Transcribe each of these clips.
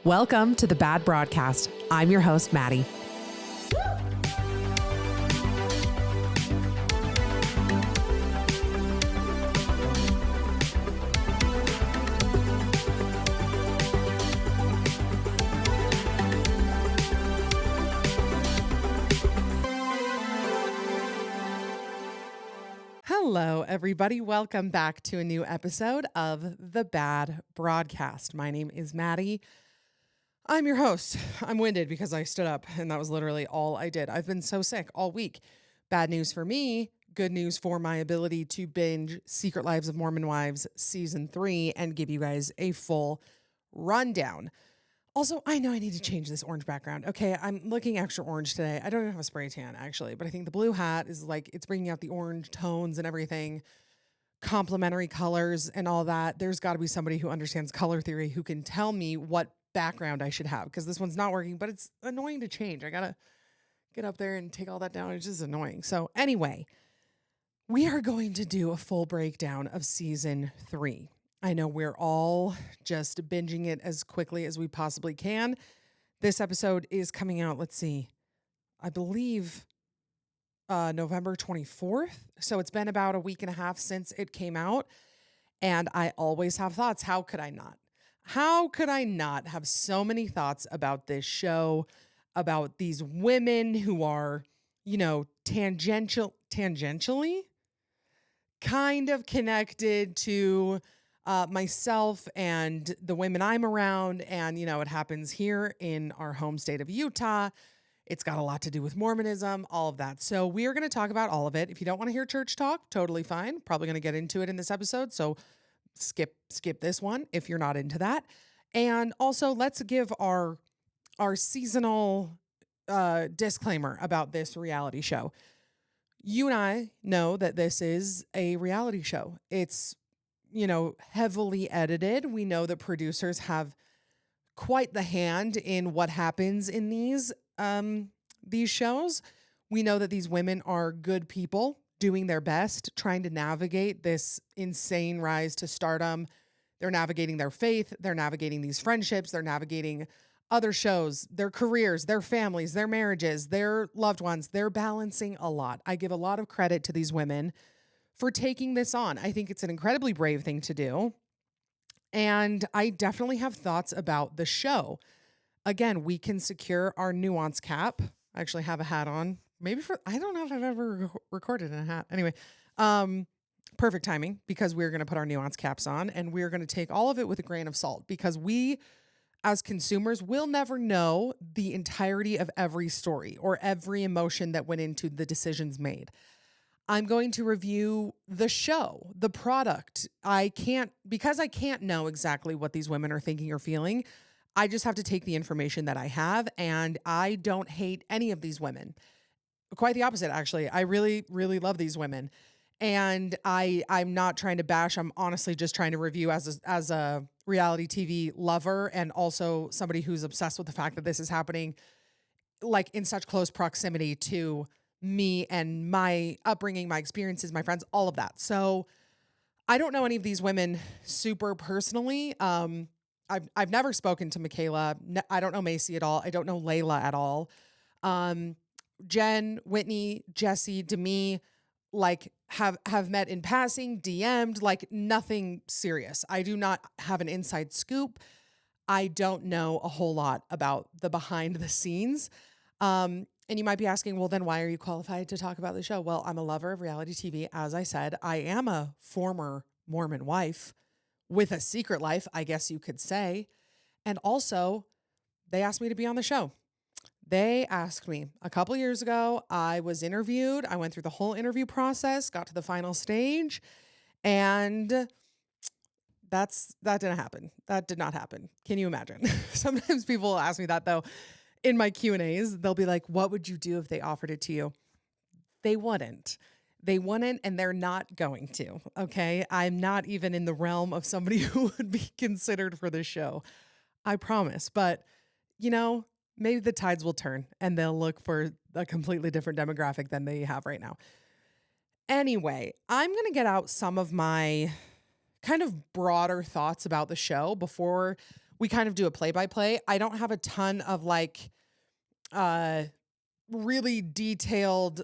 Welcome to The Bad Broadcast. I'm your host, Maddie. Hello, everybody. Welcome back to a new episode of The Bad Broadcast. My name is Maddie. I'm your host. I'm winded because I stood up and that was literally all I did. I've been so sick all week. Bad news for me, good news for my ability to binge Secret Lives of Mormon Wives Season 3 and give you guys a full rundown. Also, I know I need to change this orange background. Okay, I'm looking extra orange today. I don't even have a spray tan actually, but I think the blue hat is like, it's bringing out the orange tones and everything, complementary colors and all that. There's got to be somebody who understands color theory who can tell me what background I should have, because this one's not working, but it's annoying to change. I gotta get up there and take all that down. It's just annoying. So anyway, we are going to do a full breakdown of season 3. I know we're all just binging it as quickly as we possibly can. This episode is coming out, let's see, I believe November 24th. So it's been about a week and a half since it came out. And I always have thoughts. How could I not? How could I not have so many thoughts about this show, about these women who are, you know, tangentially kind of connected to myself and the women I'm around. And, you know, it happens here in our home state of Utah. It's got a lot to do with Mormonism, all of that. So we are going to talk about all of it. If you don't want to hear church talk, totally fine. Probably going to get into it in this episode. So skip this one if you're not into that. And also let's give our seasonal disclaimer about this reality show. You and I know that this is a reality show. It's, you know, heavily edited. We know that producers have quite the hand in what happens in these shows. We know that these women are good people doing their best, trying to navigate this insane rise to stardom. They're navigating their faith. They're navigating these friendships. They're navigating other shows, their careers, their families, their marriages, their loved ones. They're balancing a lot. I give a lot of credit to these women for taking this on. I think it's an incredibly brave thing to do. And I definitely have thoughts about the show. Again, we can secure our nuance cap. I actually have a hat on. I don't know if I've ever recorded in a hat. Anyway, perfect timing, because we're going to put our nuance caps on and we're going to take all of it with a grain of salt, because we as consumers will never know the entirety of every story or every emotion that went into the decisions made. I'm going to review the show, the product. Because I can't know exactly what these women are thinking or feeling. I just have to take the information that I have, and I don't hate any of these women. Quite the opposite, actually. I really, really love these women. And I'm not trying to bash. I'm honestly just trying to review as a reality TV lover, and also somebody who's obsessed with the fact that this is happening like in such close proximity to me and my upbringing, my experiences, my friends, all of that. So I don't know any of these women super personally. I've never spoken to Michaela. I don't know Macy at all. I don't know Layla at all. Jen, Whitney, Jesse, Demi, like have met in passing, DM'd, like nothing serious. I do not have an inside scoop. I don't know a whole lot about the behind the scenes. And you might be asking, well, then why are you qualified to talk about the show? Well, I'm a lover of reality TV. As I said, I am a former Mormon wife with a secret life, I guess you could say. And also, they asked me to be on the show. They asked me a couple years ago. I was interviewed. I went through the whole interview process, got to the final stage, and that didn't happen. That did not happen. Can you imagine? Sometimes people will ask me that, though, in my Q&As. They'll be like, what would you do if they offered it to you? They wouldn't. They wouldn't, and they're not going to, okay? I'm not even in the realm of somebody who would be considered for this show. I promise. But, you know, maybe the tides will turn and they'll look for a completely different demographic than they have right now. Anyway, I'm going to get out some of my kind of broader thoughts about the show before we kind of do a play by play. I don't have a ton of like uh really detailed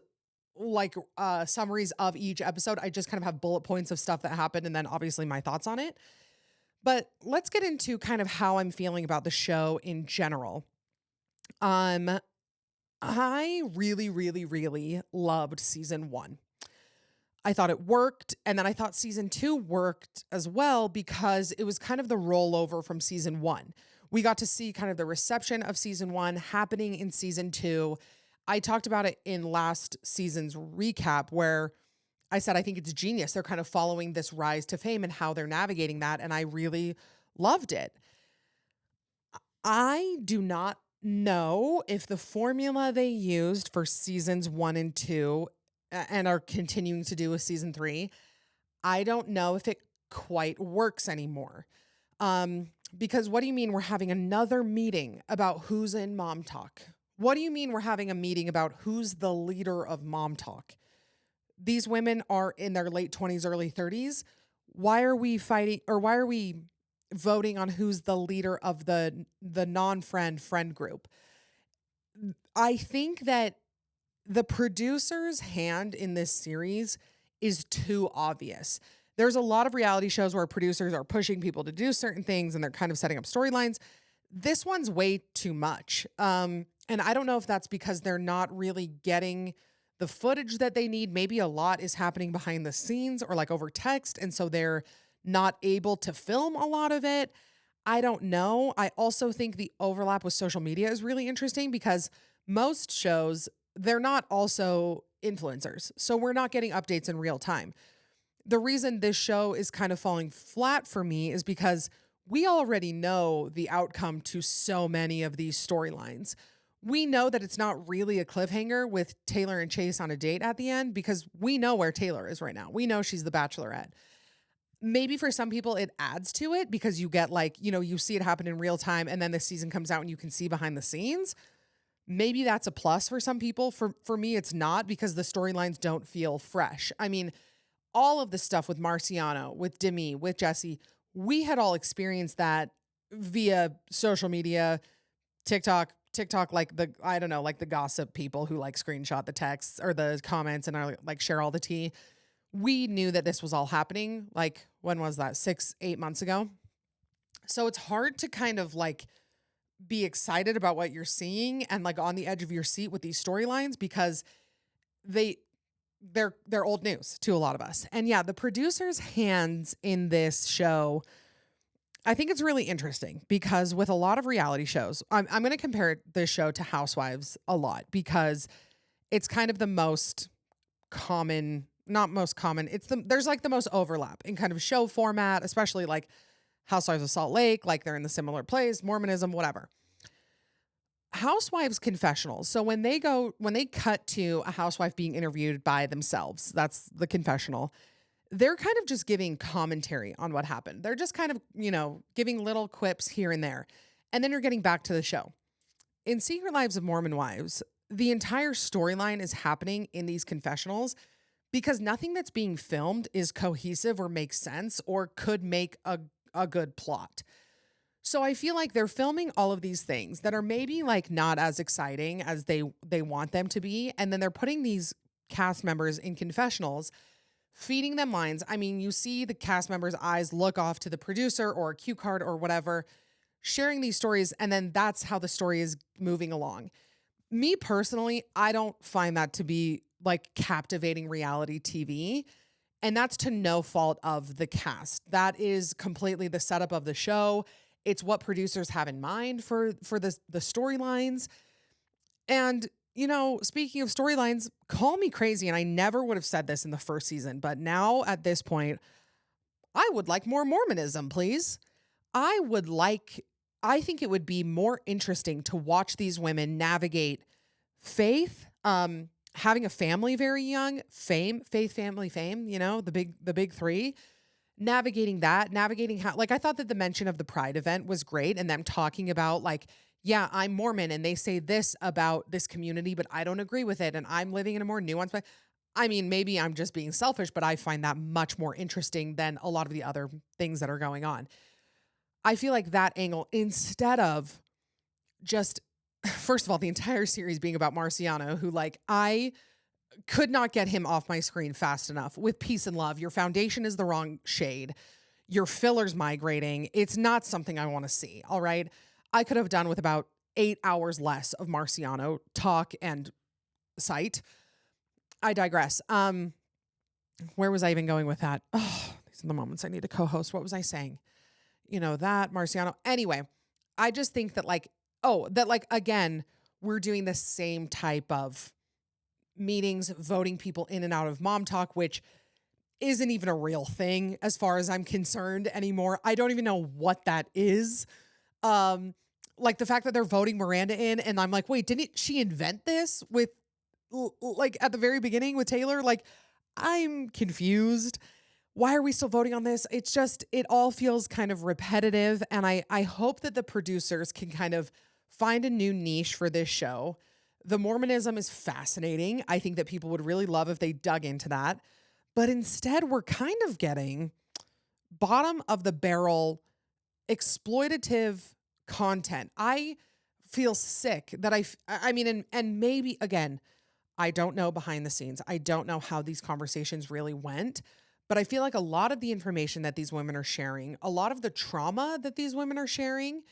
like summaries of each episode. I just kind of have bullet points of stuff that happened and then obviously my thoughts on it. But let's get into kind of how I'm feeling about the show in general. Um I really, really, really loved season 1. I thought it worked. And then I thought season 2 worked as well because it was kind of the rollover from season 1. We got to see kind of the reception of season 1 happening in season 2. I talked about it in last season's recap where I said I think it's genius. They're kind of following this rise to fame and how they're navigating that. And I really loved it. I do not know if the formula they used for seasons 1 and 2 and are continuing to do with season 3, I don't know if it quite works anymore. Because what do you mean we're having another meeting about who's in Mom Talk? What do you mean we're having a meeting about who's the leader of Mom Talk? These women are in their late 20s, early 30s. Why are we fighting, or why are we voting on who's the leader of the non-friend friend group? I think that the producer's hand in this series is too obvious. There's a lot of reality shows where producers are pushing people to do certain things and they're kind of setting up storylines. This one's way too much. And I don't know if that's because they're not really getting the footage that they need. Maybe a lot is happening behind the scenes or like over text. And so they're not able to film a lot of it. I don't know. I also think the overlap with social media is really interesting because most shows, they're not also influencers. So we're not getting updates in real time. The reason this show is kind of falling flat for me is because we already know the outcome to so many of these storylines. We know that it's not really a cliffhanger with Taylor and Chase on a date at the end because we know where Taylor is right now. We know she's the Bachelorette. Maybe for some people it adds to it because you get like, you see it happen in real time and then the season comes out and you can see behind the scenes. Maybe that's a plus for some people. For me, it's not because the storylines don't feel fresh. I mean, all of the stuff with Marciano, with Demi, with Jesse, we had all experienced that via social media, TikTok, like like the gossip people who like screenshot the texts or the comments and are like share all the tea. We knew that this was all happening. Like, when was that? 6-8 months ago. So it's hard to kind of like be excited about what you're seeing and like on the edge of your seat with these storylines because they're old news to a lot of us. And yeah, the producer's hands in this show, I think it's really interesting because with a lot of reality shows, I'm going to compare this show to Housewives a lot because it's kind of the most common, not most common. There's like the most overlap in kind of show format, especially like Housewives of Salt Lake, like they're in the similar place, Mormonism, whatever. Housewives confessionals. So when they cut to a housewife being interviewed by themselves, that's the confessional. They're kind of just giving commentary on what happened. They're just kind of, giving little quips here and there. And then you're getting back to the show. In Secret Lives of Mormon Wives, the entire storyline is happening in these confessionals because nothing that's being filmed is cohesive or makes sense or could make a good plot. So I feel like they're filming all of these things that are maybe like not as exciting as they want them to be. And then they're putting these cast members in confessionals, feeding them lines. I mean, you see the cast members' eyes look off to the producer or a cue card or whatever, sharing these stories. And then that's how the story is moving along. Me personally, I don't find that to be like captivating reality TV. And that's to no fault of the cast. That is completely the setup of the show. It's what producers have in mind for the storylines. And, speaking of storylines, call me crazy. And I never would have said this in the first season, but now at this point, I would like more Mormonism, please. I think it would be more interesting to watch these women navigate faith, having a family very young, faith, family, fame, the big three, navigating how, like, I thought that the mention of the Pride event was great. And them talking about like, yeah, I'm Mormon and they say this about this community, but I don't agree with it. And I'm living in a more nuanced way. I mean, maybe I'm just being selfish, but I find that much more interesting than a lot of the other things that are going on. I feel like that angle, instead of just, first of all, the entire series being about Marciano, who like I could not get him off my screen fast enough. With Peace and Love, your foundation is the wrong shade. Your filler's migrating. It's not something I want to see. All right. I could have done with about 8 hours less of Marciano talk and sight. I digress. Where was I even going with that? Oh, these are the moments I need a co-host. What was I saying? That Marciano. Anyway, I just think that again, we're doing the same type of meetings, voting people in and out of Mom Talk, which isn't even a real thing as far as I'm concerned anymore. I don't even know what that is. Like the fact that they're voting Miranda in, and I'm like, wait, didn't she invent this with like at the very beginning with Taylor? Like, I'm confused. Why are we still voting on this? It's just, it all feels kind of repetitive. And I hope that the producers can kind of find a new niche for this show. The Mormonism is fascinating. I think that people would really love if they dug into that. But instead, we're kind of getting bottom of the barrel exploitative content. I feel sick that I mean, and maybe again, I don't know behind the scenes. I don't know how these conversations really went, but I feel like a lot of the information that these women are sharing, a lot of the trauma that these women are sharing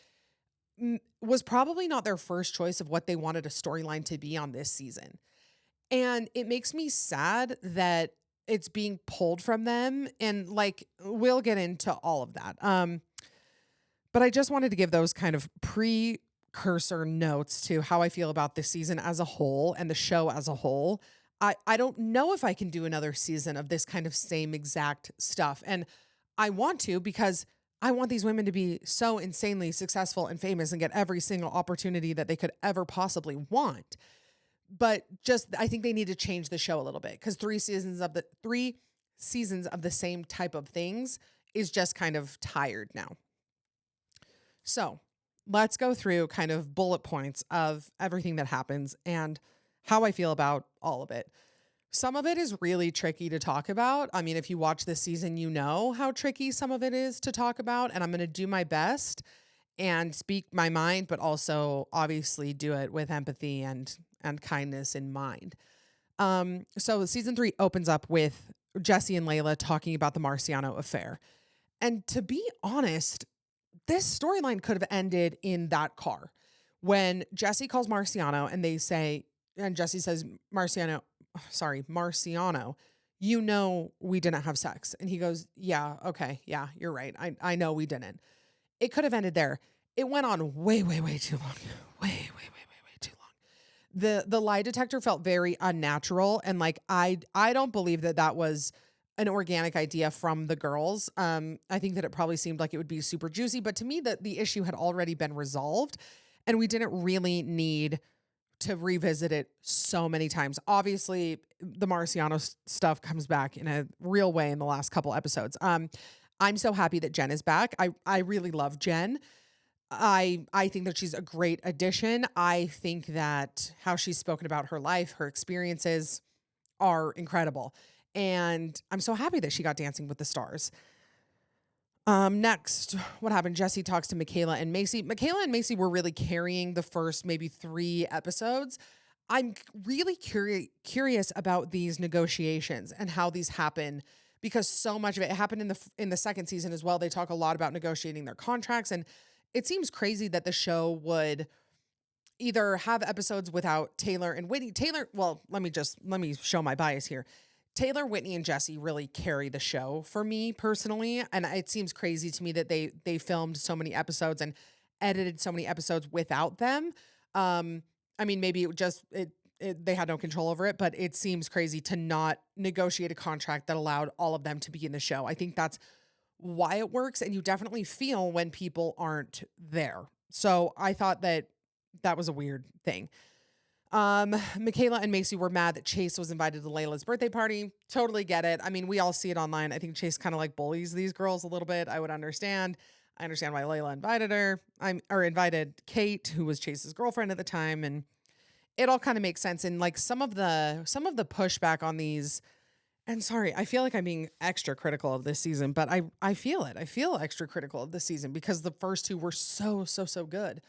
was probably not their first choice of what they wanted a storyline to be on this season. And it makes me sad that it's being pulled from them. And like, we'll get into all of that. But I just wanted to give those kind of precursor notes to how I feel about this season as a whole and the show as a whole. I don't know if I can do another season of this kind of same exact stuff. And I want to, because I want these women to be so insanely successful and famous and get every single opportunity that they could ever possibly want. But just, I think they need to change the show a little bit, because 3 seasons of the same type of things is just kind of tired now. So let's go through kind of bullet points of everything that happens and how I feel about all of it. Some of it is really tricky to talk about. I mean, if you watch this season, you know how tricky some of it is to talk about, and I'm going to do my best and speak my mind, but also obviously do it with empathy and kindness in mind. So season 3 opens up with Jesse and Layla talking about the Marciano affair. And to be honest, this storyline could have ended in that car when Jesse calls Marciano and Jesse says, Marciano, we didn't have sex. And he goes, yeah, okay. Yeah, you're right. I know we didn't. It could have ended there. It went on way, way, way too long. Way too long. The lie detector felt very unnatural. And like, I don't believe that was an organic idea from the girls. I think that it probably seemed like it would be super juicy, but to me the issue had already been resolved and we didn't really need to revisit it so many times. Obviously, the Marciano stuff comes back in a real way in the last couple episodes. I'm so happy that Jen is back. I really love Jen. I think that she's a great addition. I think that how she's spoken about her life, her experiences are incredible. And I'm so happy that she got Dancing with the Stars. Next, what happened? Jesse talks to Michaela and Macy. Michaela and Macy were really carrying the first maybe 3 episodes. I'm really curious about these negotiations and how these happen, because so much of it happened in the second season as well. They talk a lot about negotiating their contracts, and it seems crazy that the show would either have episodes without Taylor and Whitney. Well, let me show my bias here. Taylor, Whitney, and Jesse really carry the show for me personally. And it seems crazy to me that they filmed so many episodes and edited so many episodes without them. I mean, maybe they had no control over it, but it seems crazy to not negotiate a contract that allowed all of them to be in the show. I think that's why it works. And you definitely feel when people aren't there. So I thought that was a weird thing. Michaela and Macy were mad that Chase was invited to Layla's birthday party. Totally get it. I mean, we all see it online. I think Chase kind of like bullies these girls a little bit. I would understand. I understand why Layla invited her. Invited Kate, who was Chase's girlfriend at the time, and it all kind of makes sense. And like some of the pushback on these And sorry, I feel like I'm being extra critical of this season, but I feel it. I feel extra critical of this season because the first two were so good.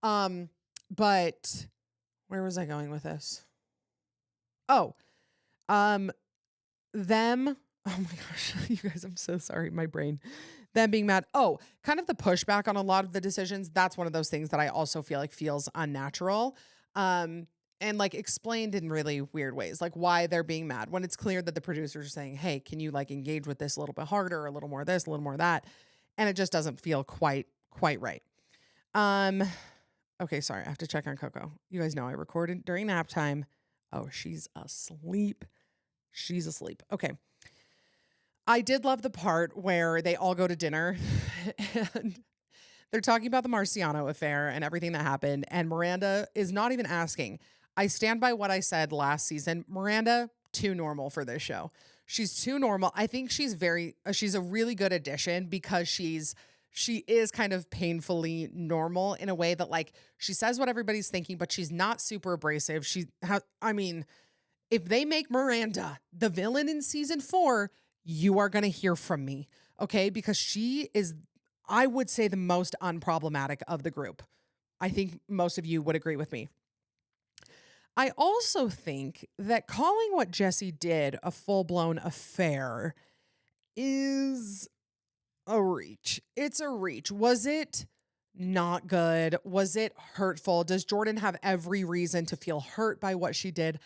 Um, but where was I going with this? Oh, um, them. Oh my gosh, you guys, I'm so sorry. My brain. Them being mad. Oh, kind of the pushback on a lot of the decisions. That's one of those things that I also feel like feels unnatural. Um, and like explained in really weird ways, like why they're being mad when it's clear that the producers are saying, hey, can you like engage with this a little bit harder, a little more of this, a little more of that? And it just doesn't feel quite right. Um, okay, sorry, I have to check on Coco. You guys know I recorded during nap time. Oh, she's asleep. She's asleep. Okay. I did love the part where they all go to dinner and they're talking about the Marciano affair and everything that happened. And Miranda is not even asking. I stand by what I said last season. Miranda, too normal for this show. She's too normal. I think she's a really good addition because she is kind of painfully normal in a way that like she says what everybody's thinking, but she's not super abrasive. I mean, if they make Miranda the villain in season 4, you are going to hear from me. Okay. Because she is, I would say, the most unproblematic of the group. I think most of you would agree with me. I also think that calling what Jesse did a full-blown affair is a reach. It's a reach. Was it not good? Was it hurtful? Does Jordan have every reason to feel hurt by what she did?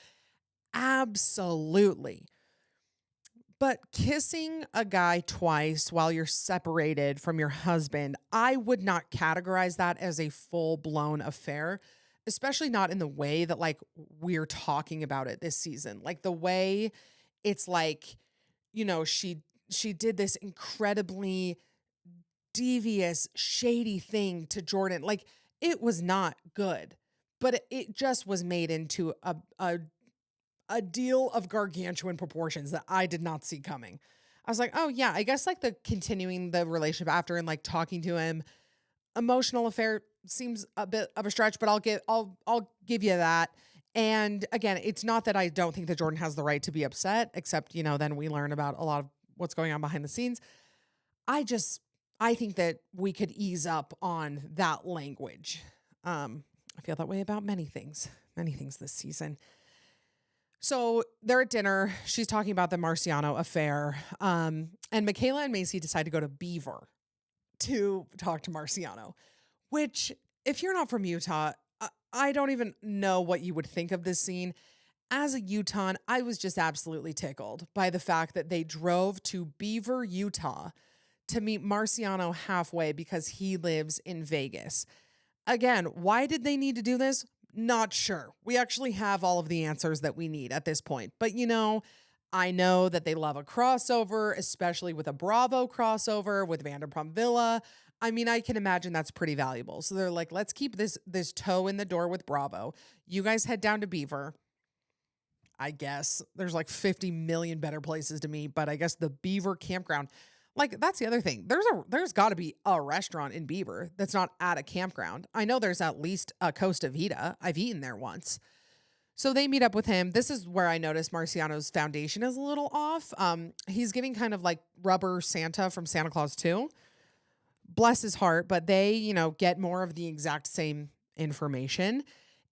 Absolutely. But kissing a guy twice while you're separated from your husband, I would not categorize that as a full-blown affair, especially not in the way that like we're talking about it this season. Like the way it's like, she did this incredibly devious, shady thing to Jordan. Like it was not good, but it just was made into a deal of gargantuan proportions that I did not see coming. I was like, oh yeah, I guess like the continuing the relationship after and like talking to him, emotional affair seems a bit of a stretch, but I'll give you that. And again, it's not that I don't think that Jordan has the right to be upset, except, then we learn about a lot of what's going on behind the scenes. I think that we could ease up on that language. I feel that way about many things this season. So they're at dinner. She's talking about the Marciano affair. And Michaela and Macy decide to go to Beaver to talk to Marciano, which, if you're not from Utah, I don't even know what you would think of this scene. As a Utahn, I was just absolutely tickled by the fact that they drove to Beaver, Utah to meet Marciano halfway because he lives in Vegas. Again, why did they need to do this? Not sure. We actually have all of the answers that we need at this point. But I know that they love a crossover, especially with a Bravo crossover with Vanderpump Villa. I mean, I can imagine that's pretty valuable. So they're like, let's keep this toe in the door with Bravo. You guys head down to Beaver. I guess there's like 50 million better places to meet, but I guess the Beaver campground. Like, that's the other thing. There's got to be a restaurant in Beaver that's not at a campground. I know there's at least a Costa Vida. I've eaten there once. So they meet up with him. This is where I noticed Marciano's foundation is a little off. He's giving kind of like rubber Santa from Santa Claus 2. Bless his heart, but they, get more of the exact same information.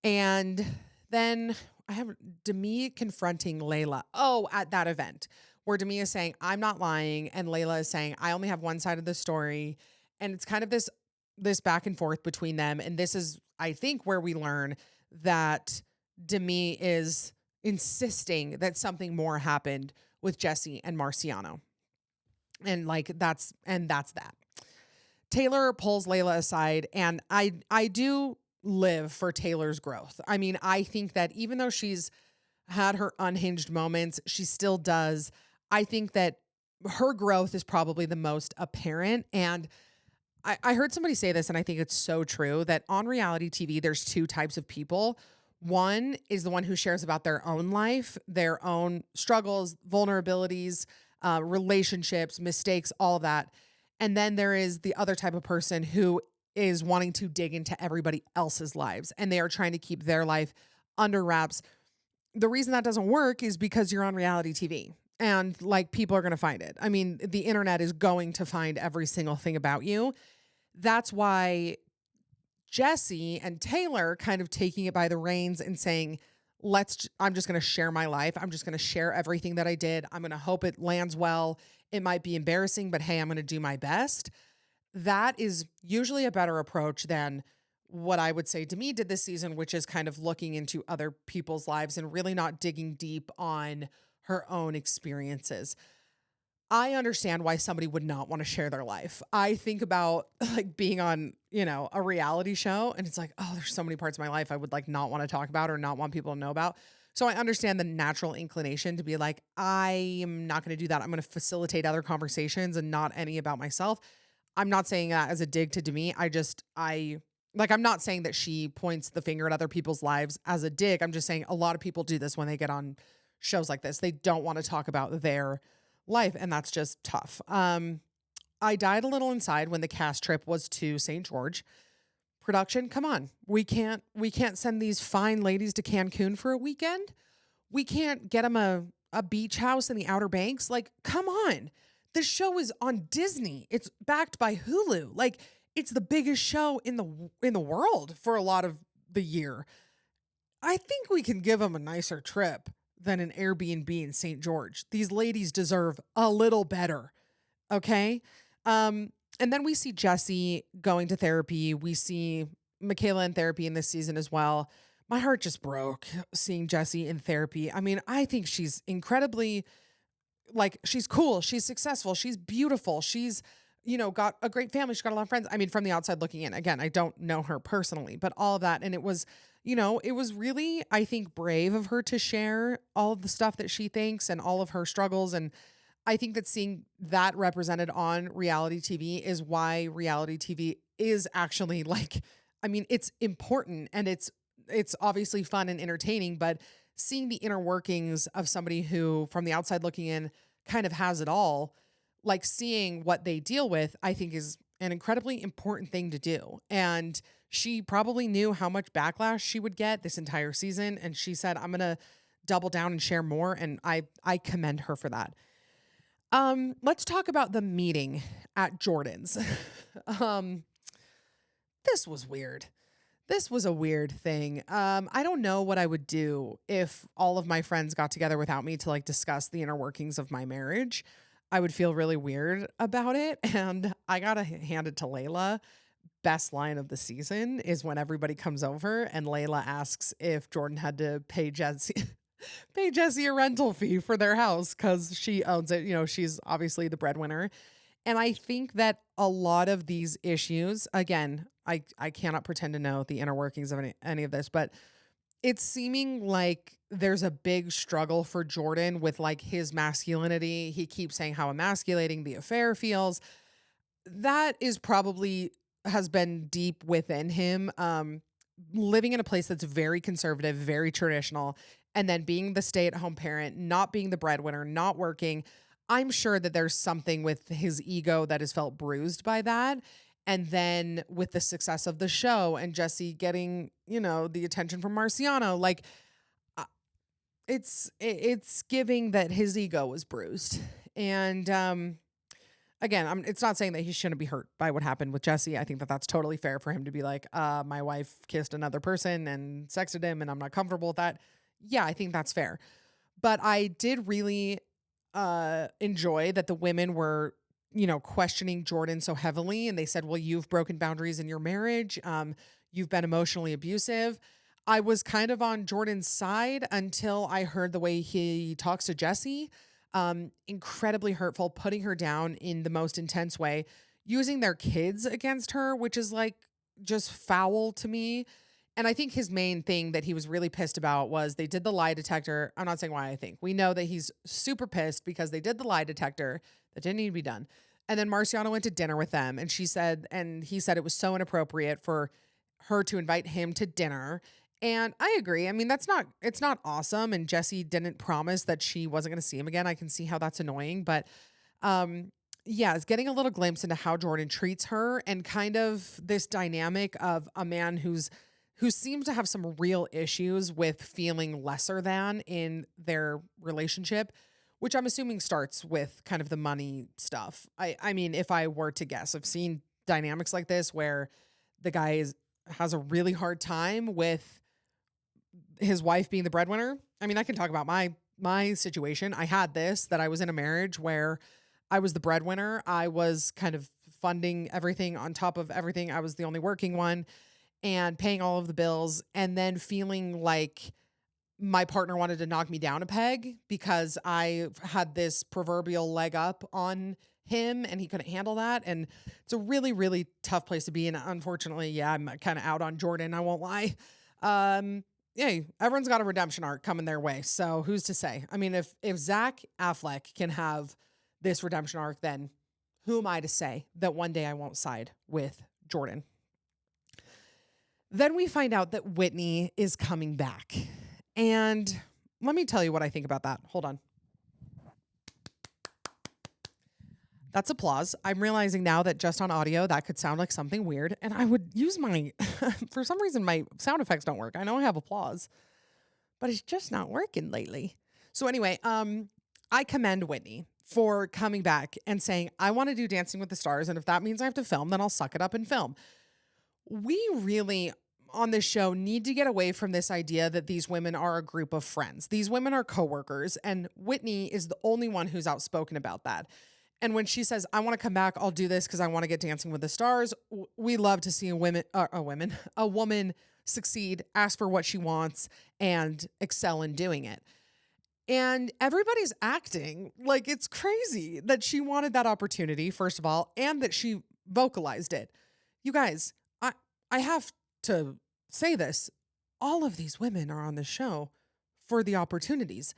And then I have Demi confronting Layla. Oh, at that event where Demi is saying, I'm not lying. And Layla is saying, I only have one side of the story. And it's kind of this back and forth between them. And this is, I think, where we learn that Demi is insisting that something more happened with Jesse and Marciano. And that's that. Taylor pulls Layla aside, and I do live for Taylor's growth. I mean, I think that even though she's had her unhinged moments, she still does. I think that her growth is probably the most apparent. And I heard somebody say this, and I think it's so true, that on reality TV, there's two types of people. One is the one who shares about their own life, their own struggles, vulnerabilities, relationships, mistakes, all of that. And then there is the other type of person who is wanting to dig into everybody else's lives, and they are trying to keep their life under wraps. The reason that doesn't work is because you're on reality TV. And like people are going to find it. I mean, the internet is going to find every single thing about you. That's why Jesse and Taylor kind of taking it by the reins and saying, I'm just going to share my life. I'm just going to share everything that I did. I'm going to hope it lands well. It might be embarrassing, but hey, I'm going to do my best. That is usually a better approach than what I would say Demi did this season, which is kind of looking into other people's lives and really not digging deep on her own experiences. I understand why somebody would not want to share their life. I think about like being on, a reality show and it's like, oh, there's so many parts of my life I would like not want to talk about or not want people to know about. So I understand the natural inclination to be like, I am not going to do that. I'm going to facilitate other conversations and not any about myself. I'm not saying that as a dig to Demi. I'm not saying that she points the finger at other people's lives as a dig. I'm just saying a lot of people do this when they get on shows like this. They don't want to talk about their life, and that's just tough. I died a little inside when the cast trip was to St. George. Production, come on. We can't send these fine ladies to Cancun for a weekend. We can't get them a beach house in the Outer Banks. Like, come on. This show is on Disney. It's backed by Hulu. Like, it's the biggest show in the world for a lot of the year. I think we can give them a nicer trip than an Airbnb in St. George. These ladies deserve a little better. Okay? And then we see Jesse going to therapy. We see Michaela in therapy in this season as well. My heart just broke seeing Jesse in therapy. I mean, I think she's incredibly, like, she's cool. She's successful. She's beautiful. She's, got a great family. She's got a lot of friends. I mean, from the outside looking in, again, I don't know her personally, but all of that. And it was, it was really, I think, brave of her to share all of the stuff that she thinks and all of her struggles. And I think that seeing that represented on reality TV is why reality TV is actually like, I mean, it's important and it's obviously fun and entertaining, but seeing the inner workings of somebody who from the outside looking in kind of has it all, like seeing what they deal with, I think is an incredibly important thing to do. And she probably knew how much backlash she would get this entire season. And she said, I'm going to double down and share more. And I commend her for that. Let's talk about the meeting at Jordan's. This was weird. This was a weird thing. I don't know what I would do if all of my friends got together without me to like discuss the inner workings of my marriage. I would feel really weird about it. And I got to hand it to Layla. Best line of the season is when everybody comes over and Layla asks if Jordan had to pay Jesse a rental fee for their house because she owns it. She's obviously the breadwinner. And I think that a lot of these issues, again, I cannot pretend to know the inner workings of any of this, but it's seeming like there's a big struggle for Jordan with like his masculinity. He keeps saying how emasculating the affair feels. That is probably has been deep within him. Living in a place that's very conservative, very traditional, and then being the stay-at-home parent, not being the breadwinner, not working. I'm sure that there's something with his ego that has felt bruised by that. And then with the success of the show and Jesse getting, the attention from Marciano, like it's giving that his ego was bruised. And again, it's not saying that he shouldn't be hurt by what happened with Jesse. I think that that's totally fair for him to be like, my wife kissed another person and sexted him and I'm not comfortable with that. Yeah, I think that's fair. But I did really enjoy that the women were, questioning Jordan so heavily. And they said, well, you've broken boundaries in your marriage. You've been emotionally abusive. I was kind of on Jordan's side until I heard the way he talks to Jesse. Incredibly hurtful, putting her down in the most intense way, using their kids against her, which is like just foul to me. And I think his main thing that he was really pissed about was they did the lie detector. I'm not saying why I think. We know that he's super pissed because they did the lie detector that didn't need to be done. And then Marciano went to dinner with them and he said it was so inappropriate for her to invite him to dinner. And I agree. I mean, it's not awesome. And Jesse didn't promise that she wasn't going to see him again. I can see how that's annoying, but yeah, it's getting a little glimpse into how Jordan treats her and kind of this dynamic of a man who seems to have some real issues with feeling lesser than in their relationship, which I'm assuming starts with kind of the money stuff. I mean, if I were to guess, I've seen dynamics like this where the guy has a really hard time with his wife being the breadwinner. I mean, I can talk about my situation. I had this, that I was in a marriage where I was the breadwinner. I was kind of funding everything on top of everything. I was the only working one and paying all of the bills, and then feeling like my partner wanted to knock me down a peg because I had this proverbial leg up on him and he couldn't handle that. And it's a really, really tough place to be. And unfortunately, yeah, I'm kind of out on Jordan. I won't lie. Yeah, everyone's got a redemption arc coming their way. So who's to say? I mean, if Zach Affleck can have this redemption arc, then who am I to say that one day I won't side with Jordan? Then we find out that Whitney is coming back. And let me tell you what I think about that. Hold on. That's applause. I'm realizing now that just on audio, that could sound like something weird. And I would use my, for some reason, my sound effects don't work. I know I have applause, but it's just not working lately. So anyway, I commend Whitney for coming back and saying, I want to do Dancing with the Stars. And if that means I have to film, then I'll suck it up and film. We really, on this show, need to get away from this idea that these women are a group of friends. These women are coworkers, and Whitney is the only one who's outspoken about that. And when she says, I want to come back, I'll do this because I want to get Dancing with the Stars, we love to see a woman succeed, ask for what she wants, and excel in doing it. And everybody's acting like it's crazy that she wanted that opportunity, first of all, and that she vocalized it. You guys, I have to say this. All of these women are on the show for the opportunities,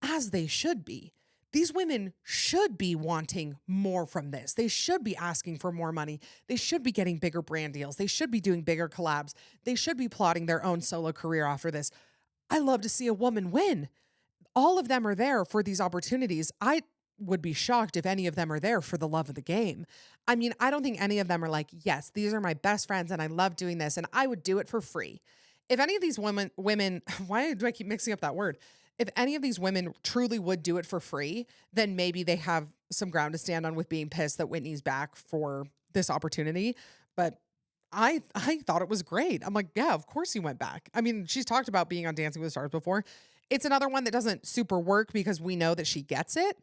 as they should be. These women should be wanting more from this. They should be asking for more money. They should be getting bigger brand deals. They should be doing bigger collabs. They should be plotting their own solo career after this. I love to see a woman win. All of them are there for these opportunities. I would be shocked if any of them are there for the love of the game. I mean, I don't think any of them are like, yes, these are my best friends and I love doing this and I would do it for free. If any of these women, why do I keep mixing up that word? If any of these women truly would do it for free, then maybe they have some ground to stand on with being pissed that Whitney's back for this opportunity. But I thought it was great. I'm like, yeah, of course he went back. I mean, she's talked about being on Dancing with the Stars before. It's another one that doesn't super work because we know that she gets it.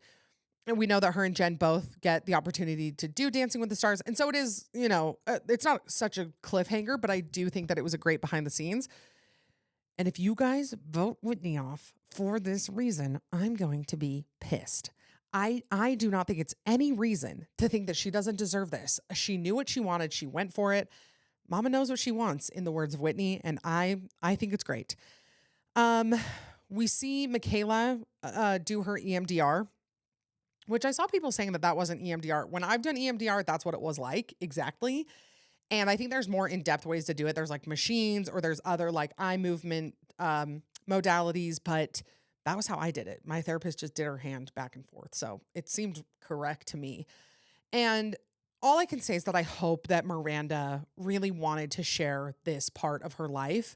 And we know that her and Jen both get the opportunity to do Dancing with the Stars. And so it is, it's not such a cliffhanger, but I do think that it was a great behind the scenes. And if you guys vote Whitney off for this reason, I'm going to be pissed. I do not think it's any reason to think that she doesn't deserve this. She knew what she wanted. She went for it. Mama knows what she wants, in the words of Whitney. And I think it's great. We see Michaela do her EMDR, which I saw people saying that wasn't EMDR. When I've done EMDR, that's what it was like, exactly. And I think there's more in-depth ways to do it. There's like machines or there's other like eye movement modalities, but that was how I did it. My therapist just did her hand back and forth. So it seemed correct to me. And all I can say is that I hope that Miranda really wanted to share this part of her life.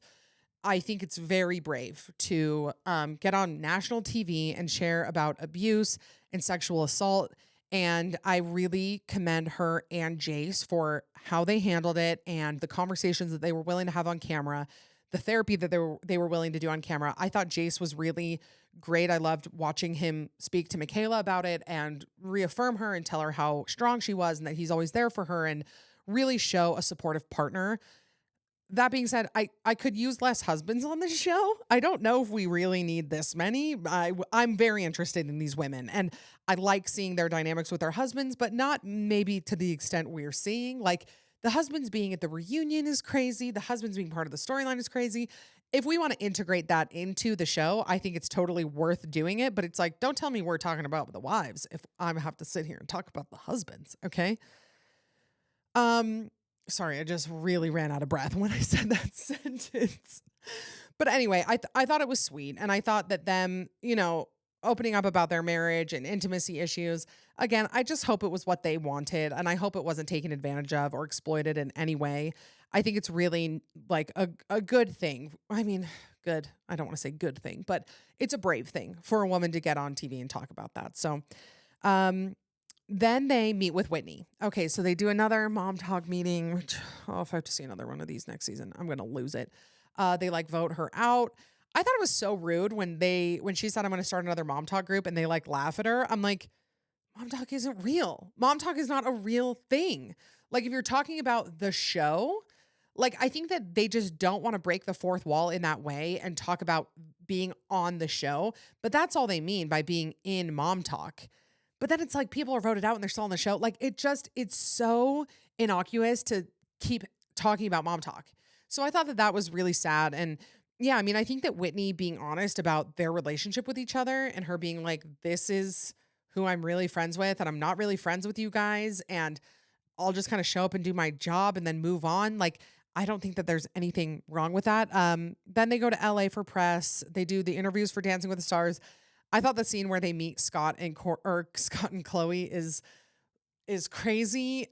I think it's very brave to get on national TV and share about abuse and sexual assault. And I really commend her and Jace for how they handled it and the conversations that they were willing to have on camera, the therapy that they were willing to do on camera. I thought Jace was really great. I loved watching him speak to Michaela about it and reaffirm her and tell her how strong she was and that he's always there for her and really show a supportive partner. That being said, I could use less husbands on this show. I don't know if we really need this many. I'm very interested in these women, and I like seeing their dynamics with their husbands, but not maybe to the extent we're seeing. Like, the husbands being at the reunion is crazy. The husbands being part of the storyline is crazy. If we want to integrate that into the show, I think it's totally worth doing it. But it's like, don't tell me we're talking about the wives if I have to sit here and talk about the husbands, okay? Sorry, I just really ran out of breath when I said that sentence. But anyway, I thought it was sweet. And I thought that them, opening up about their marriage and intimacy issues, again, I just hope it was what they wanted. And I hope it wasn't taken advantage of or exploited in any way. I think it's really like a good thing. I mean, good. I don't want to say good thing, but it's a brave thing for a woman to get on TV and talk about that. So, um, then they meet with Whitney. Okay, so they do another mom talk meeting, which, oh, if I have to see another one of these next season, I'm gonna lose it. They like vote her out. I thought it was so rude when she said I'm gonna start another mom talk group and they like laugh at her. I'm like, mom talk isn't real. Mom talk is not a real thing. Like if you're talking about the show, like I think that they just don't want to break the fourth wall in that way and talk about being on the show. But that's all they mean by being in mom talk. But then it's like people are voted out and they're still on the show. Like it's so innocuous to keep talking about mom talk. So I thought that that was really sad. And yeah, I mean, I think that Whitney being honest about their relationship with each other and her being like, this is who I'm really friends with and I'm not really friends with you guys. And I'll just kind of show up and do my job and then move on. Like, I don't think that there's anything wrong with that. Then they go to LA for press. They do the interviews for Dancing with the Stars. I thought the scene where they meet Scott and Chloe is crazy.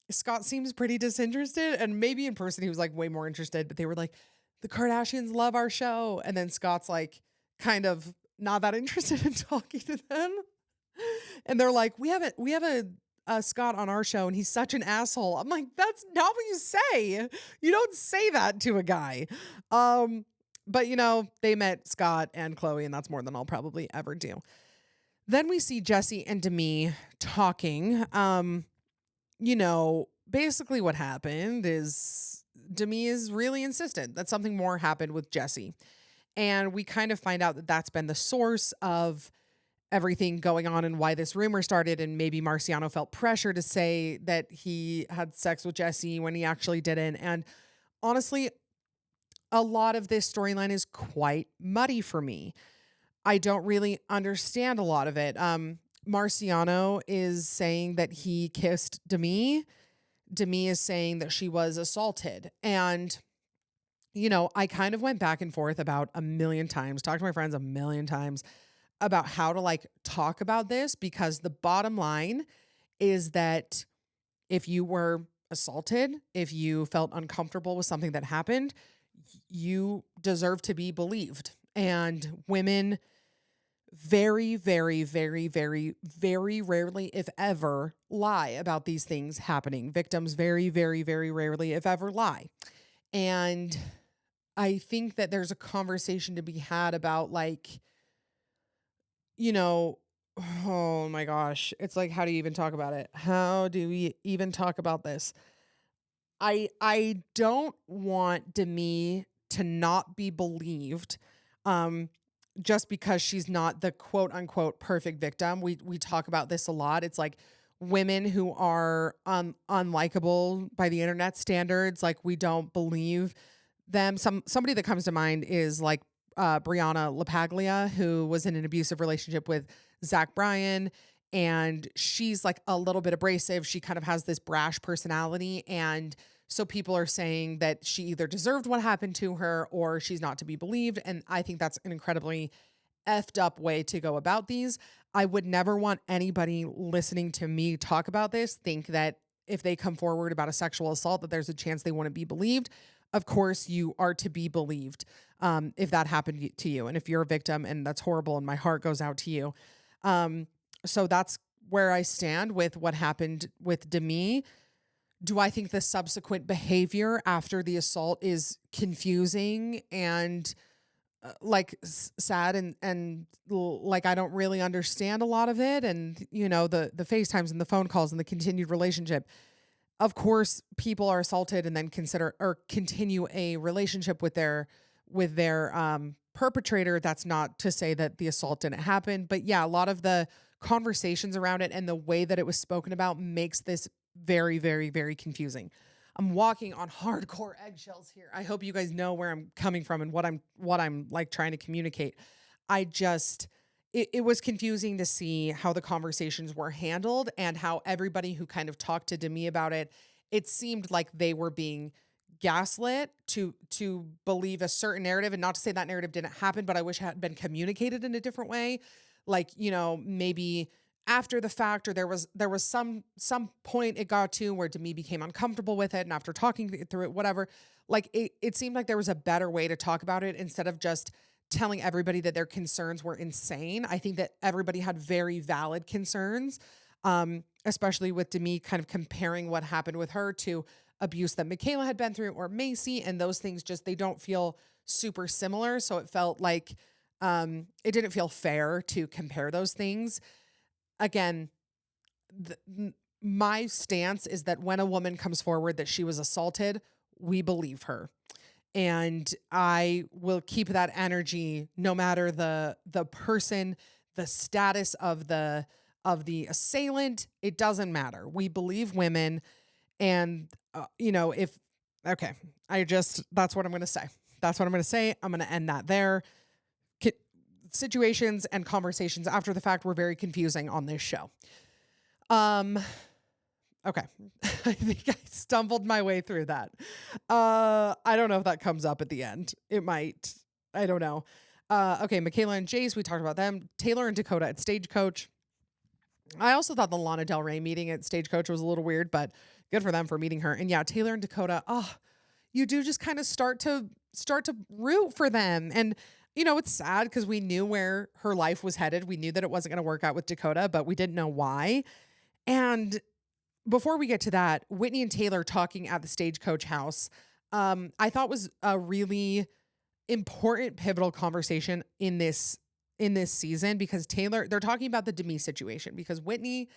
Scott seems pretty disinterested, and maybe in person he was like way more interested. But they were like, "The Kardashians love our show," and then Scott's like, kind of not that interested in talking to them. And they're like, "We have a Scott on our show, and he's such an asshole." I'm like, "That's not what you say. You don't say that to a guy." But they met Scott and Chloe, and that's more than I'll probably ever do. Then we see Jesse and Demi talking. Basically what happened is Demi is really insistent that something more happened with Jesse. And we kind of find out that that's been the source of everything going on and why this rumor started. And maybe Marciano felt pressure to say that he had sex with Jesse when he actually didn't. And honestly, a lot of this storyline is quite muddy for me. I don't really understand a lot of it. Marciano is saying that he kissed Demi. Demi is saying that she was assaulted. And, I kind of went back and forth about a million times, talked to my friends a million times about how to like talk about this, because the bottom line is that if you were assaulted, if you felt uncomfortable with something that happened, you deserve to be believed. And women very, very, very, very, very rarely, if ever, lie about these things happening. Victims very, very, very rarely, if ever, lie. And I think that there's a conversation to be had about like, oh my gosh, it's like, how do you even talk about it? How do we even talk about this? I don't want Demi to not be believed, just because she's not the quote unquote perfect victim. We talk about this a lot. It's like women who are unlikable by the internet standards, like we don't believe them. Somebody that comes to mind is like Brianna LaPaglia, who was in an abusive relationship with Zach Bryan. And she's like a little bit abrasive. She kind of has this brash personality. And so people are saying that she either deserved what happened to her or she's not to be believed. And I think that's an incredibly effed up way to go about these. I would never want anybody listening to me talk about this think that if they come forward about a sexual assault, that there's a chance they wouldn't be believed. Of course, you are to be believed if that happened to you. And if you're a victim, and that's horrible, and my heart goes out to you. So that's where I stand with what happened with Demi. Do I think the subsequent behavior after the assault is confusing and sad and like I don't really understand a lot of it, and the FaceTimes and the phone calls and the continued relationship. Of course, people are assaulted and then continue a relationship with their perpetrator. That's not to say that the assault didn't happen, but yeah, a lot of the conversations around it and the way that it was spoken about makes this very, very, very confusing. I'm walking on hardcore eggshells here. I hope you guys know where I'm coming from and what I'm like trying to communicate. It was confusing to see how the conversations were handled and how everybody who kind of talked to Demi about it, it seemed like they were being gaslit to believe a certain narrative, and not to say that narrative didn't happen, but I wish it had been communicated in a different way. Like, maybe after the fact, or there was some point it got to where Demi became uncomfortable with it, and after talking through it, whatever, like it seemed like there was a better way to talk about it instead of just telling everybody that their concerns were insane. I think that everybody had very valid concerns, especially with Demi kind of comparing what happened with her to abuse that Michaela had been through or Macy, and those things just they don't feel super similar. So it felt like it didn't feel fair to compare those things. Again, my stance is that when a woman comes forward that she was assaulted, we believe her. And I will keep that energy no matter the person, the status of the assailant. It doesn't matter. We believe women. And if okay, that's what I'm going to say. That's what I'm going to say. I'm going to end that there. Situations and conversations after the fact were very confusing on this show. Okay. I think I stumbled my way through that. I don't know if that comes up at the end. It might. I don't know. Okay, Michaela and Jace, we talked about them. Taylor and Dakota at Stagecoach. I also thought the Lana Del Rey meeting at Stagecoach was a little weird, but good for them for meeting her. And yeah, Taylor and Dakota, you do just kind of start to root for them. And it's sad because we knew where her life was headed. We knew that it wasn't going to work out with Dakota, but we didn't know why. And before we get to that, Whitney and Taylor talking at the Stagecoach house, I thought was a really important, pivotal conversation in this season, because they're talking about the Demi situation, because Whitney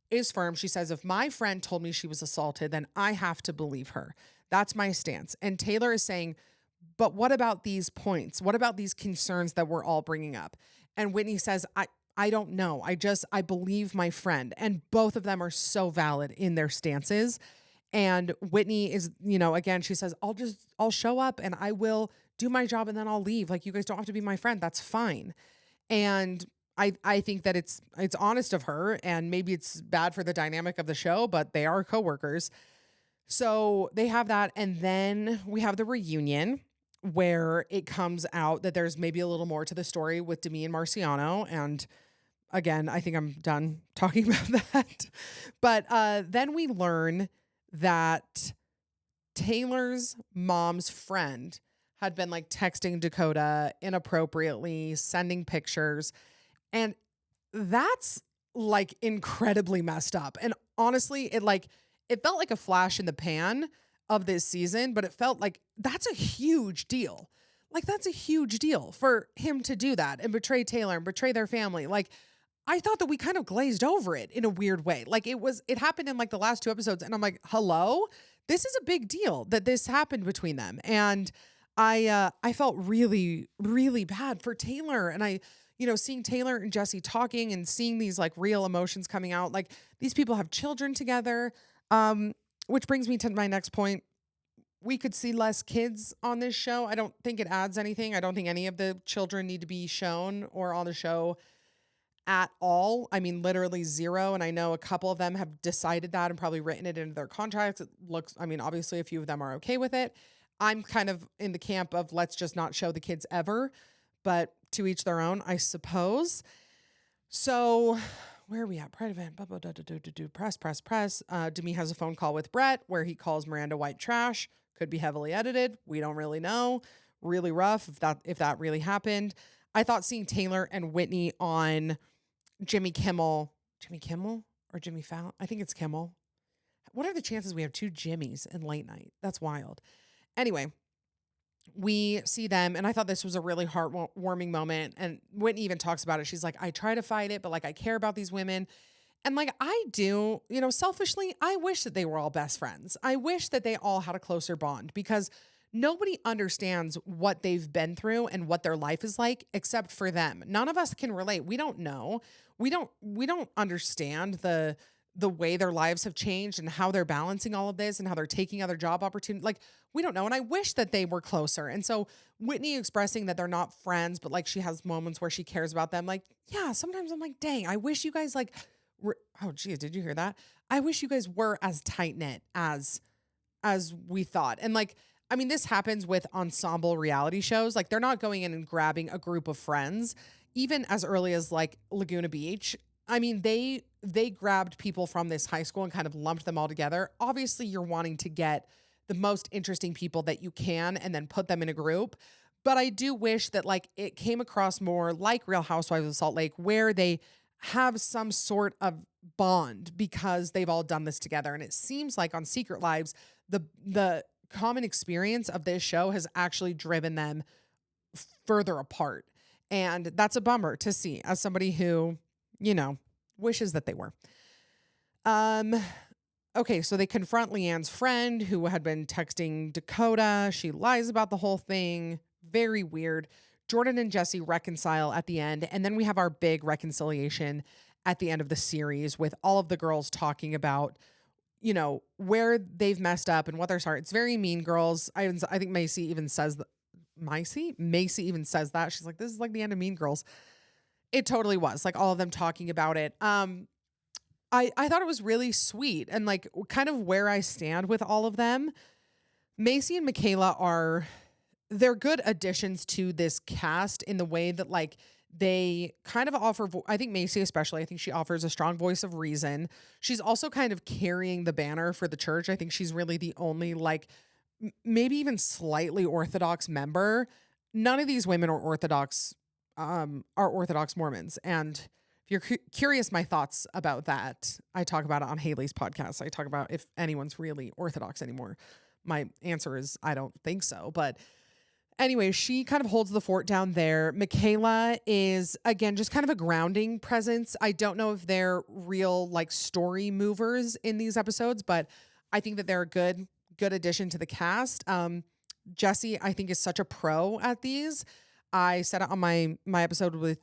is firm. She says, if my friend told me she was assaulted, then I have to believe her. That's my stance. And Taylor is saying, but what about these points? What about these concerns that we're all bringing up? And Whitney says, I don't know. I believe my friend. And both of them are so valid in their stances. And Whitney is, again, she says, I'll show up and I will do my job and then I'll leave. Like, you guys don't have to be my friend. That's fine. And I think that it's honest of her, and maybe it's bad for the dynamic of the show, but they are coworkers. So they have that. And then we have the reunion, where it comes out that there's maybe a little more to the story with Dei and Marciano. And again, I think I'm done talking about that. But then we learn that Taylor's mom's friend had been like texting Dakota inappropriately, sending pictures. And that's like incredibly messed up. And honestly, it felt like a flash in the pan of this season, but it felt like that's a huge deal. Like, that's a huge deal for him to do that and betray Taylor and betray their family. Like, I thought that we kind of glazed over it in a weird way. Like, it happened in like the last 2 episodes, and I'm like, hello? This is a big deal that this happened between them. And I felt really, really bad for Taylor. And seeing Taylor and Jesse talking and seeing these like real emotions coming out, like these people have children together. Which brings me to my next point. We could see less kids on this show. I don't think it adds anything. I don't think any of the children need to be shown or on the show at all. I mean, literally zero. And I know a couple of them have decided that and probably written it into their contracts. Obviously a few of them are okay with it. I'm kind of in the camp of let's just not show the kids ever, but to each their own, I suppose. So where are we at? Pride event. Press. Demi has a phone call with Brett where he calls Miranda white trash. Could be heavily edited. We don't really know. Really rough if that really happened. I thought seeing Taylor and Whitney on Jimmy Kimmel or Jimmy Fallon? I think it's Kimmel. What are the chances we have 2 Jimmys in late night? That's wild. Anyway, we see them, and I thought this was a really heartwarming moment. And Whitney even talks about it. She's like, I try to fight it, but like, I care about these women. And like, I do, selfishly, I wish that they were all best friends. I wish that they all had a closer bond, because nobody understands what they've been through and what their life is like except for them. None of us can relate. We don't know. We don't understand the way their lives have changed and how they're balancing all of this and how they're taking other job opportunities. Like, we don't know. And I wish that they were closer. And so Whitney expressing that they're not friends, but like she has moments where she cares about them. Like, yeah, sometimes I'm like, dang, I wish you guys oh geez, did you hear that? I wish you guys were as tight knit as we thought. And like, I mean, this happens with ensemble reality shows. Like, they're not going in and grabbing a group of friends, even as early as like Laguna Beach. I mean, they grabbed people from this high school and kind of lumped them all together. Obviously, you're wanting to get the most interesting people that you can and then put them in a group. But I do wish that like it came across more like Real Housewives of Salt Lake, where they have some sort of bond because they've all done this together. And it seems like on Secret Lives, the common experience of this show has actually driven them further apart. And that's a bummer to see as somebody who, you know, wishes that they were. Um, okay, so they confront Leanne's friend who had been texting Dakota. She lies about the whole thing. Very weird. Jordan and Jesse reconcile at the end. And then we have our big reconciliation at the end of the series with all of the girls talking about, you know, where they've messed up and what they're sorry. It's very Mean Girls. I think Macy even says that. Macy even says that. She's like, this is like the end of Mean Girls. It totally was, like all of them talking about it. I thought it was really sweet and like kind of where I stand with all of them. Macy and Michaela they're good additions to this cast in the way that like they kind of offer, I think Macy especially, I think she offers a strong voice of reason. She's also kind of carrying the banner for the church. I think she's really the only like maybe even slightly Orthodox member. None of these women are Orthodox Mormons. And if you're curious my thoughts about that, I talk about it on Haley's podcast. I talk about if anyone's really Orthodox anymore. My answer is I don't think so. But anyway, she kind of holds the fort down there. Michaela is, again, just kind of a grounding presence. I don't know if they're real like story movers in these episodes, but I think that they're a good addition to the cast. Jesse, I think, is such a pro at these. I said it on my episode with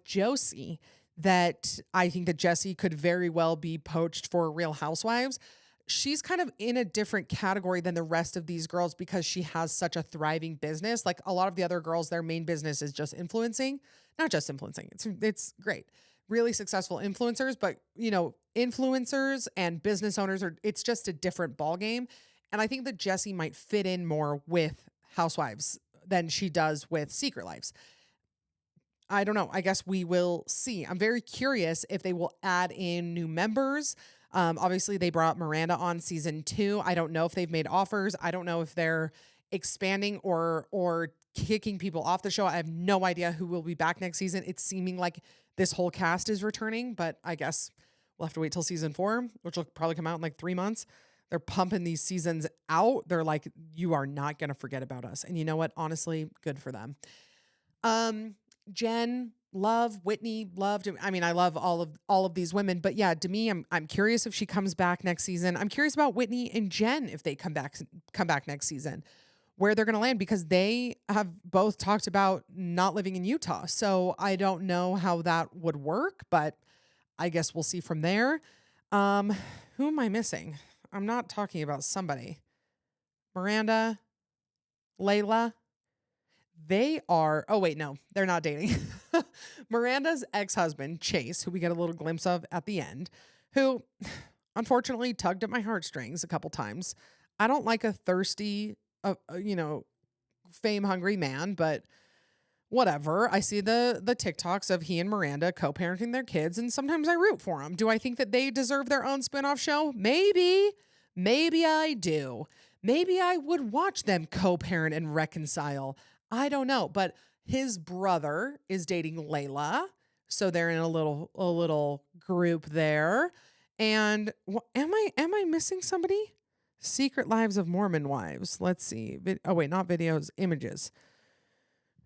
Josie that I think that Jesse could very well be poached for Real Housewives. She's kind of in a different category than the rest of these girls because she has such a thriving business. Like a lot of the other girls, their main business is just influencing, not just influencing. It's great. Really successful influencers, but you know, influencers and business owners it's just a different ball game. And I think that Jessie might fit in more with Housewives than she does with Secret Lives. I don't know. I guess we will see. I'm very curious if they will add in new members. Obviously, they brought Miranda on season 2. I don't know if they've made offers. I don't know if they're expanding or kicking people off the show. I have no idea who will be back next season. It's seeming like this whole cast is returning, but I guess we'll have to wait till season 4, which will probably come out in like 3 months. They're pumping these seasons out. They're like, you are not going to forget about us. And you know what? Honestly, good for them. Jen, love Whitney, loved. I mean, I love all of these women, but yeah, to me, I'm curious if she comes back next season. I'm curious about Whitney and Jen if they come back next season, where they're going to land, because they have both talked about not living in Utah. So I don't know how that would work, but I guess we'll see from there. Who am I missing? I'm not talking about somebody. Miranda, Layla. They are, oh wait, no, they're not dating. Miranda's ex-husband, Chase, who we get a little glimpse of at the end, who unfortunately tugged at my heartstrings a couple times. I don't like a thirsty, fame-hungry man, but whatever. I see the TikToks of he and Miranda co-parenting their kids, and sometimes I root for them. Do I think that they deserve their own spinoff show? Maybe. Maybe I do. Maybe I would watch them co-parent and reconcile. I don't know, but his brother is dating Layla, so they're in a little group there. And am I missing somebody? Secret Lives of Mormon Wives. Let's see. Oh wait, not videos, images.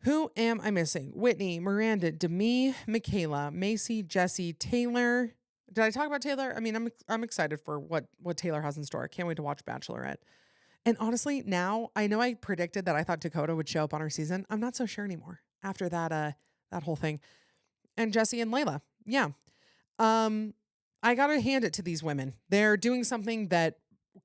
Who am I missing? Whitney, Miranda, Demi, Michaela, Macy, Jesse, Taylor. Did I talk about Taylor? I mean, I'm excited for what Taylor has in store. I can't wait to watch Bachelorette. And honestly, now I know I predicted that I thought Dakota would show up on our season. I'm not so sure anymore after that whole thing. And Jesse and Layla. Yeah. I got to hand it to these women. They're doing something that,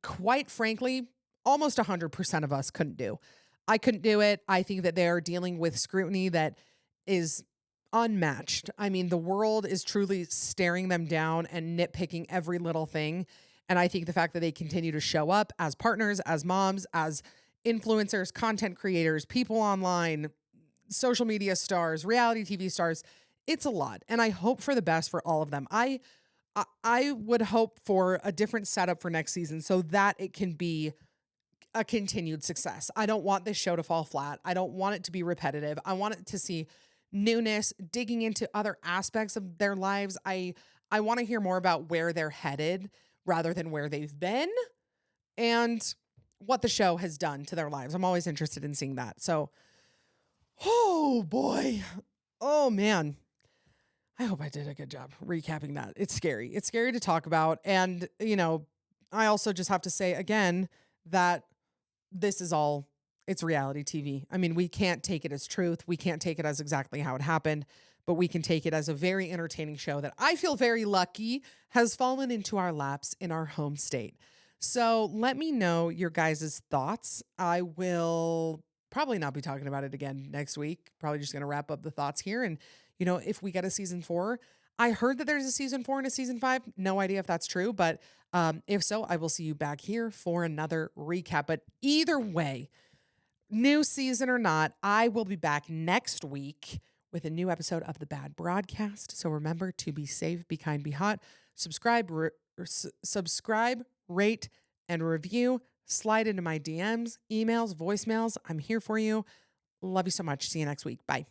quite frankly, almost 100% of us couldn't do. I couldn't do it. I think that they're dealing with scrutiny that is unmatched. I mean, the world is truly staring them down and nitpicking every little thing. And I think the fact that they continue to show up as partners, as moms, as influencers, content creators, people online, social media stars, reality TV stars, it's a lot, and I hope for the best for all of them. I would hope for a different setup for next season so that it can be a continued success. I don't want this show to fall flat. I don't want it to be repetitive. I want it to see newness, digging into other aspects of their lives. I want to hear more about where they're headed rather than where they've been and what the show has done to their lives. I'm always interested in seeing that. So, oh boy. Oh man. I hope I did a good job recapping that. It's scary. It's scary to talk about. And, I also just have to say again that this is all, it's reality TV. I mean, we can't take it as truth. We can't take it as exactly how it happened, but we can take it as a very entertaining show that I feel very lucky has fallen into our laps in our home state. So let me know your guys' thoughts. I will probably not be talking about it again next week. Probably just going to wrap up the thoughts here. And, if we get a season 4, I heard that there's a season 4 and a season 5. No idea if that's true, but if so, I will see you back here for another recap. But either way, new season or not, I will be back next week with a new episode of The Bad Broadcast. So remember to be safe, be kind, be hot. Subscribe, rate, and review. Slide into my DMs, emails, voicemails. I'm here for you. Love you so much. See you next week. Bye.